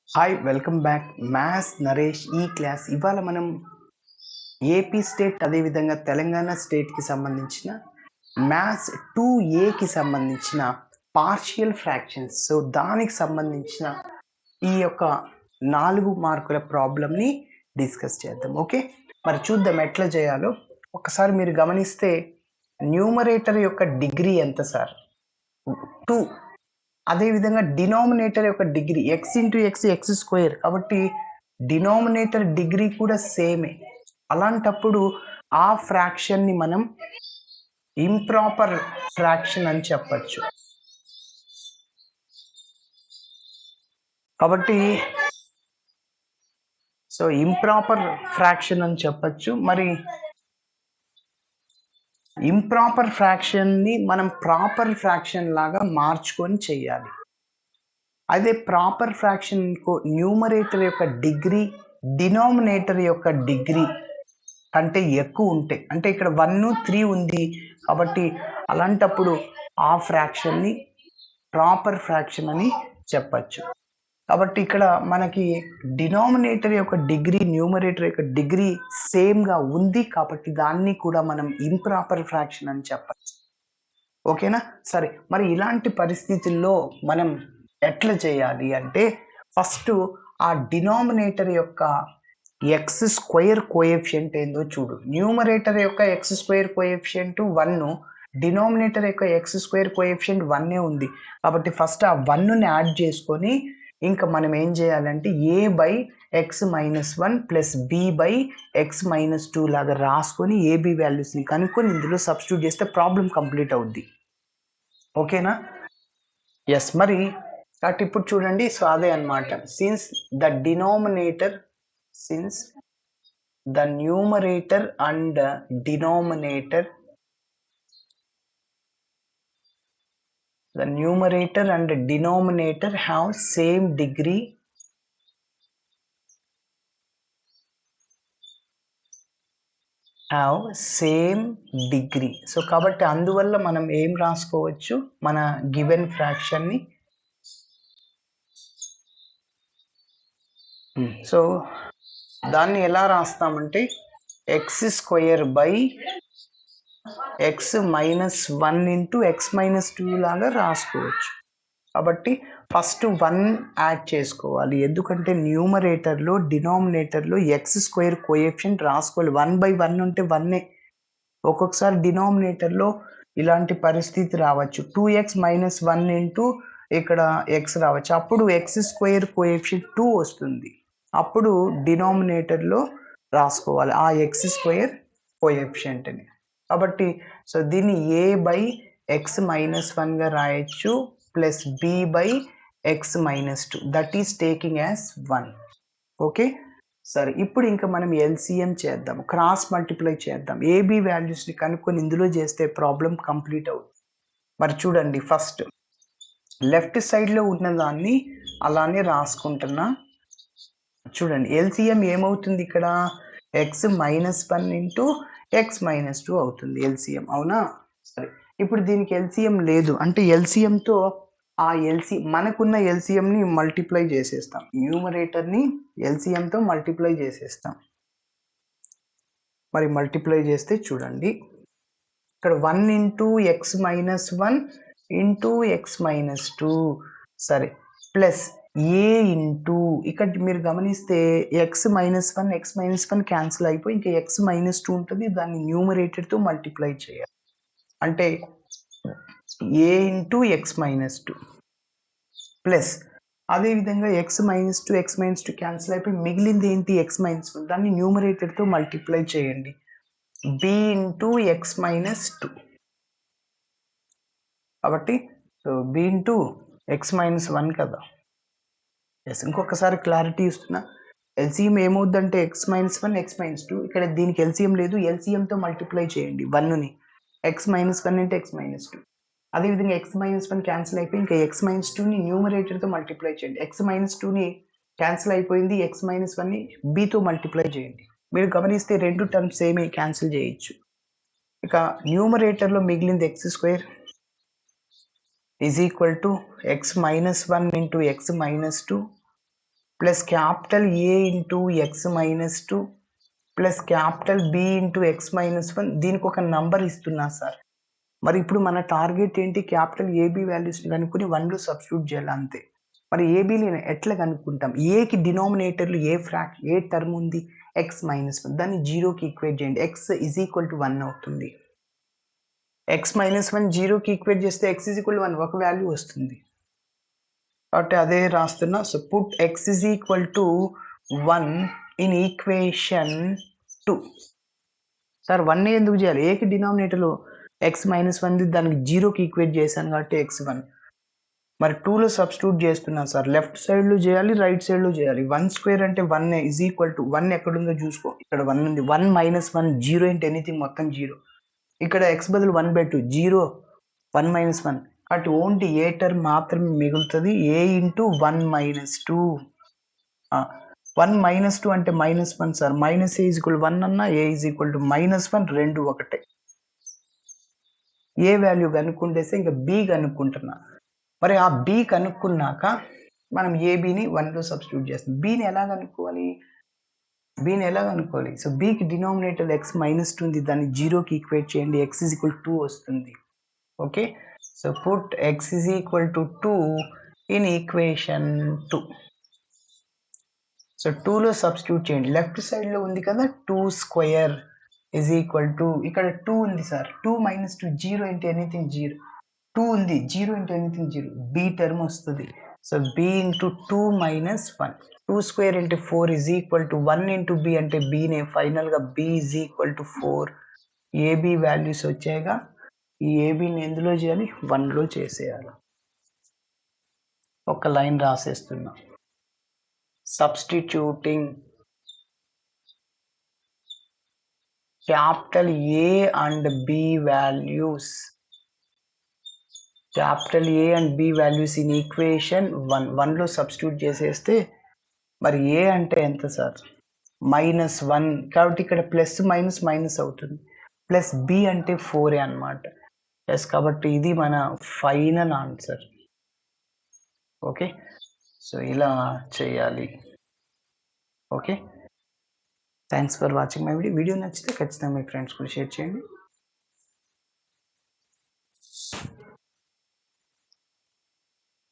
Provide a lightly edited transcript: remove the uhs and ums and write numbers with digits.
Hi, welcome back. Maths Naresh ఈ class. ఇవాళ మనం ఏపీ స్టేట్ అదేవిధంగా తెలంగాణ స్టేట్కి సంబంధించిన మ్యాథ్స్ 2Aకి సంబంధించిన పార్షియల్ ఫ్రాక్షన్స్, సో దానికి సంబంధించిన ఈ యొక్క 4 మార్కుల ప్రాబ్లమ్ని డిస్కస్ చేద్దాం. ఓకే, మరి చూద్దాం ఎట్లా చేయాలో. ఒకసారి మీరు గమనిస్తే న్యూమరేటర్ యొక్క డిగ్రీ ఎంత సార్? 2. అదేవిధంగా డినామినేటర్ యొక్క degree X into X square, కాబట్టి డినామినేటర్ డిగ్రీ కూడా సేమే. అలాంటప్పుడు ఆ ఫ్రాక్షన్ని మనం ఇంప్రాపర్ ఫ్రాక్షన్ అని చెప్పచ్చు. కాబట్టి సో ఇంప్రాపర్ ఫ్రాక్షన్ అని చెప్పచ్చు. మరి ఇంప్రాపర్ ఫ్రాక్షన్ని మనం ప్రాపర్ ఫ్రాక్షన్ లాగా మార్చుకొని చేయాలి. అదే ప్రాపర్ ఫ్రాక్షన్ న్యూమరేటర్ యొక్క డిగ్రీ డినామినేటర్ యొక్క డిగ్రీ కంటే ఎక్కువ ఉంటాయి. అంటే ఇక్కడ 1, 3 ఉంది కాబట్టి అలాంటప్పుడు ఆ ఫ్రాక్షన్ని ప్రాపర్ ఫ్రాక్షన్ అని చెప్పచ్చు. కాబట్టి ఇక్కడ మనకి డినామినేటర్ యొక్క డిగ్రీ న్యూమరేటర్ యొక్క డిగ్రీ సేమ్గా ఉంది కాబట్టి దాన్ని కూడా మనం ఇంప్రాపర్ ఫ్రాక్షన్ అని చెప్పచ్చు. ఓకేనా? సరే, మరి ఇలాంటి పరిస్థితుల్లో మనం ఎట్లా చేయాలి అంటే, ఫస్ట్ ఆ డినామినేటర్ యొక్క ఎక్స్ స్క్వేర్ కోఎఫిషియంట్ ఏందో చూడు. న్యూమరేటర్ యొక్క ఎక్స్ స్క్వేర్ కోఎఫిషియంట్ 1, డినామినేటర్ యొక్క ఎక్స్ స్క్వేర్ కోఎఫిషియంట్ 1 ఉంది. కాబట్టి ఫస్ట్ ఆ 1ని యాడ్ చేసుకొని ఇంకా మనం ఏం చేయాలంటే a by x minus 1 plus b by x minus 2 లాగా రాసుకొని ఏబి వాల్యూస్ని కనుక్కొని ఇందులో సబ్స్టిట్యూట్ చేస్తే ప్రాబ్లం కంప్లీట్ అవుద్ది. ఓకేనా? ఎస్. మరి కాబట్టి ఇప్పుడు చూడండి, సో అదే అనమాట. Since the numerator and denominator have same degree so కాబట్టి అందువల్ల మనం ఏం రాసుకోవచ్చు, మన గివెన్ ఫ్రాక్షన్ని. సో దాన్ని ఎలా రాస్తామంటే x square by x minus 1 into x minus 2 లాగా రాసుకోవచ్చు. కాబట్టి ఫస్ట్ 1 యాడ్ చేసుకోవాలి, ఎందుకంటే న్యూమరేటర్లో డినామినేటర్లో ఎక్స్ స్క్వేర్ కోఎఫిషియంట్ రాసుకోవాలి. 1/1 ఉంటే 1. ఒక్కొక్కసారి డినామినేటర్లో ఇలాంటి పరిస్థితి రావచ్చు, 2x మైనస్ 1 ఇంటూ ఇక్కడ ఎక్స్ రావచ్చు. అప్పుడు ఎక్స్ స్క్వేర్ కోఎఫిషియంట్ 2 వస్తుంది. అప్పుడు డినామినేటర్లో రాసుకోవాలి ఆ ఎక్స్ స్క్వేర్ కోఎఫిషియంట్ని. కాబట్టి సో దీన్ని a బై ఎక్స్ మైనస్ 1గా రాయొచ్చు plus b by x minus 2, that is taking as 1. Okay, సరే. ఇప్పుడు ఇంకా మనం ఎల్సిఎం చేద్దాం, క్రాస్ మల్టిప్లై చేద్దాం. ఏబి వాల్యూస్ని కనుక్కొని ఇందులో చేస్తే ప్రాబ్లం కంప్లీట్ అవుతుంది. మరి చూడండి, ఫస్ట్ లెఫ్ట్ సైడ్లో ఉన్నదాన్ని అలానే రాసుకుంటున్నా. చూడండి, ఎల్సిఎం ఏమవుతుంది ఇక్కడ, X minus 1 into x minus 2 అవుతుంది ఎల్సిఎం. అవునా? సరే, ఇప్పుడు దీనికి ఎల్సిఎం లేదు అంటే ఎల్సిఎంతో మనకున్న ఎల్సిఎంని మల్టిప్లై చేసేస్తాం. న్యూమరేటర్ని ఎల్సిఎంతో మల్టిప్లై చేసేస్తాం. మరి మల్టిప్లై చేస్తే చూడండి, ఇక్కడ 1 into x minus 1 into x minus 2, సరే, ప్లస్ ఏ ఇంటూ ఇక్కడ మీరు గమనిస్తే ఎక్స్ మైనస్ 1 క్యాన్సిల్ అయిపోయి ఇంకా ఎక్స్ మైనస్ 2 ఉంటుంది. దాన్ని న్యూమరేటర్తో మల్టిప్లై చేయాలి అంటే A into x minus 2 plus అదేవిధంగా ఎక్స్ మైనస్ 2 క్యాన్సిల్ అయిపోయి మిగిలింది ఏంటి, ఎక్స్ మైనస్ 1. దాన్ని న్యూమరేటర్తో మల్టిప్లై చేయండి, బి ఇంటూ ఎక్స్ మైనస్ 2. కాబట్టి so B into x minus 1 కదా. ఎస్, ఇంకొకసారి క్లారిటీ ఇస్తున్నా. ఎల్సిఎం ఏమవుద్దంటే ఎక్స్ మైనస్ 1 ఎక్స్ మైనస్ 2. ఇక్కడ దీనికి ఎల్సిఎం లేదు, ఎల్సిఎంతో మల్టిప్లై చేయండి 1ని. X minus 1 into x minus 2. అదేవిధంగా ఎక్స్ మైనస్ 1 క్యాన్సిల్ అయిపోయి ఇంకా ఎక్స్ మైనస్ 2ని న్యూమరేటర్తో మల్టిప్లై చేయండి. ఎక్స్ మైనస్ 2ని క్యాన్సిల్ అయిపోయింది, ఎక్స్ మైనస్ 1ని బీతో మల్టిప్లై చేయండి. మీరు గమనిస్తే 2 టర్మ్స్ సేమే క్యాన్సిల్ చేయొచ్చు. ఇక న్యూమరేటర్‌లో మిగిలింది x square is equal to x minus 1 into x minus 2 plus capital A into x minus 2 plus capital B into x minus 1. దీనికి ఒక నంబర్ ఇస్తున్నా సార్. మరి ఇప్పుడు మన టార్గెట్ ఏంటి? క్యాపిటల్ ఏబి వాల్యూస్ని కనుక్కొని 1లో సబ్స్టిట్యూట్ చేయాలి అంతే. మరి ఏబీని ఎట్లా కనుక్కుంటాం? ఏకి డినామినేటర్లు ఏ టర్మ్ ఉంది? X minus 1. దాన్ని 0కి ఈక్వేట్ చేయండి. ఎక్స్ ఈజ్ ఈక్వల్ టు 1 అవుతుంది. ఎక్స్ మైనస్ 1 0కి ఈక్వేట్ చేస్తే ఎక్స్ ఈజ్ ఈక్వల్ టు 1 ఒక వాల్యూ వస్తుంది. కాబట్టి అదే రాస్తున్నా. So put X is equal to 1 in equation 2. Sir 1 ఎందుకు చేయాలి? ఏకి డినామినేటర్లో ఎక్స్ మైనస్ 1 దానికి 0కి ఈక్వేట్ చేశాను కాబట్టి ఎక్స్ 1. మరి 2లో సబ్స్టిట్యూట్ చేస్తున్నాను సార్. లెఫ్ట్ సైడ్లో చేయాలి, రైట్ సైడ్లో చేయాలి. 1 స్క్వేర్ అంటే 1 ఈజ్ ఈక్వల్ టు 1 ఎక్కడుందో చూసుకో. ఇక్కడ 1 ఉంది. 1 మైనస్ 1 0 ఇంటూ ఎనీథింగ్ మొత్తం 0. ఇక్కడ ఎక్స్ బదులు 1 బై 2 0 1 మైనస్ 1 కాబట్టి ఓన్లీ ఏ టర్మ్ మాత్రమే మిగులుతుంది. ఏ ఇంటూ 1 మైనస్ 2. 1 మైనస్ 2 అంటే minus 1 sir. Minus A is equal 1 అన్నా ఏ ఈజ్ ఈక్వల్ టు మైనస్ 1 రెండు ఒకటే. ఏ వాల్యూ కనుక్కుంటేస్తే ఇంకా బి కనుక్కుంటున్నా. మరి ఆ బి కనుక్కున్నాక మనం ఏబిని 1లో సబ్స్టిట్యూట్ చేస్తాం. బీని ఎలా కనుక్కోవాలి? సో బీకి డినామినేటర్ ఎక్స్ మైనస్ 2 ఉంది. దాన్ని 0కి ఈక్వేట్ చేయండి. ఎక్స్ ఈజ్ ఈక్వల్ 2 వస్తుంది. Okay, so put X is equal to 2 in equation 2. So 2లో సబ్స్టిట్యూట్ చేయండి. లెఫ్ట్ సైడ్లో ఉంది కదా 2 స్క్వేర్ ఈజ్ ఈక్వల్ టు, ఇక్కడ 2 ఉంది సార్. 2 minus 2 0 into anything 0. 2 ఉంది, 0 ఇంటూ ఎనీథింగ్ 0. బి టర్మ్ వస్తుంది. So B into 2 minus 1. 2 square into 4 is equal to 1 into B అంటే బీనే. ఫైనల్గా B is equal to 4. AB values వచ్చాయిగా. ఈ ఏబిని ఎందులో చేయాలి? 1లో చేసేయాలి. ఒక లైన్ రాసేస్తున్నా. Substituting capital A and B values. Capital A and B values in equation 1. 1లో substitute చేసేస్తే మరి ఏ అంటే ఎంత సార్? -1. కాబట్టి ఇక్కడ ప్లస్ మైనస్ మైనస్ అవుతుంది. ప్లస్ బి అంటే 4 అన్నమాట. ఎస్, కాబట్టి ఇది మన ఫైనల్ ఆన్సర్. ఓకే, సో ఇలా చేయాలి. Okay, thanks for watching my video. Video నచ్చితే ఖచ్చితంగా మీ ఫ్రెండ్స్ కూడా షేర్ చేయండి.